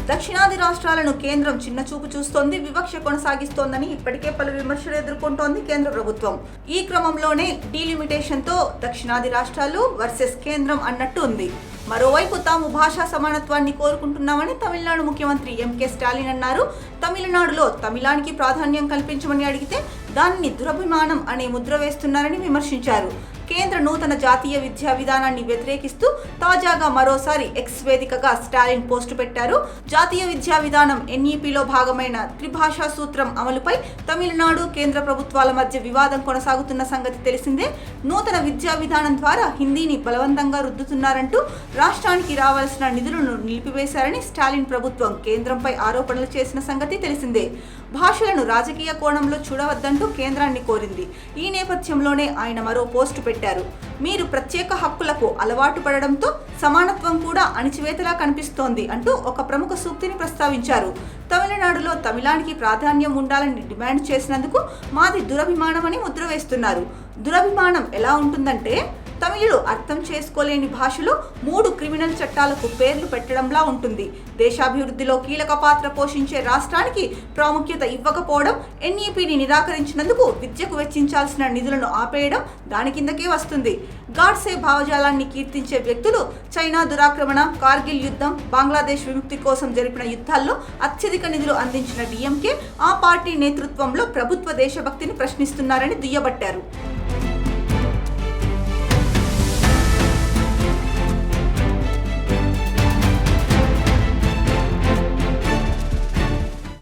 దక్షిణాది రాష్ట్రాలను కేంద్రం చిన్నచూపు చూస్తోంది, వివక్ష కొనసాగిస్తోందని ఇప్పటికే పలు విమర్శలు ఎదుర్కొంటోంది కేంద్ర ప్రభుత్వం. ఈ క్రమంలోనే డీలిమిటేషన్తో దక్షిణాది రాష్ట్రాలు వర్సెస్ కేంద్రం అన్నట్టు ఉంది. మరోవైపు తాము భాషా సమానత్వాన్ని కోరుకుంటున్నామని తమిళనాడు ముఖ్యమంత్రి ఎంకే స్టాలిన్ అన్నారు. తమిళనాడులో తమిళానికి ప్రాధాన్యం కల్పించమని అడిగితే దానిని దురభిమానం అనే ముద్ర వేస్తున్నారని విమర్శించారు. కేంద్ర నూతన జాతీయ విద్యా విధానాన్ని వ్యతిరేకిస్తూ తాజాగా మరోసారి ఎక్స్ వేదికగా స్టాలిన్ పోస్టు పెట్టారు. జాతీయ విద్యా విధానం ఎన్ఈపీలో భాగమైన త్రిభాషా సూత్రం అమలుపై తమిళనాడు కేంద్ర ప్రభుత్వాల మధ్య వివాదం కొనసాగుతున్న సంగతి తెలిసిందే. నూతన విద్యా విధానం ద్వారా హిందీని బలవంతంగా రుద్దుతున్నారంటూ రాష్ట్రానికి రావాల్సిన నిధులను నిలిపివేశారని స్టాలిన్ ప్రభుత్వం కేంద్రంపై ఆరోపణలు చేసిన సంగతి తెలిసిందే. భాషలను రాజకీయ కోణంలో చూడవద్దంటూ కేంద్రాన్ని కోరింది. ఈ నేపథ్యంలోనే ఆయన మరో పోస్టు పెట్టారు. మీరు ప్రత్యేక హక్కులకు అలవాటు పడడంతో సమానత్వం కూడా అణిచివేతలా కనిపిస్తోంది అంటూ ఒక ప్రముఖ సూక్తిని ప్రస్తావించారు. తమిళనాడులో తమిళానికి ప్రాధాన్యం ఉండాలని డిమాండ్ చేసినందుకు మాది దురభిమానమని ముద్ర వేస్తున్నారు. దురభిమానం ఎలా ఉంటుందంటే తమిళులు అర్థం చేసుకోలేని భాషలో 3 క్రిమినల్ చట్టాలకు పేర్లు పెట్టడంలా ఉంటుంది. దేశాభివృద్ధిలో కీలక పాత్ర పోషించే రాష్ట్రానికి ప్రాముఖ్యత ఇవ్వకపోవడం, ఎన్ఈపీని నిరాకరించినందుకు విద్యకు వెచ్చించాల్సిన నిధులను ఆపేయడం దాని కిందకే వస్తుంది. గాడ్సే భావజాలాన్ని కీర్తించే వ్యక్తులు చైనా దురాక్రమణ, కార్గిల్ యుద్ధం, బంగ్లాదేశ్ విముక్తి కోసం జరిపిన యుద్ధాల్లో అత్యధిక నిధులు అందించిన డీఎంకే ఆ పార్టీ నేతృత్వంలో ప్రభుత్వ దేశభక్తిని ప్రశ్నిస్తున్నారని దుయ్యబట్టారు.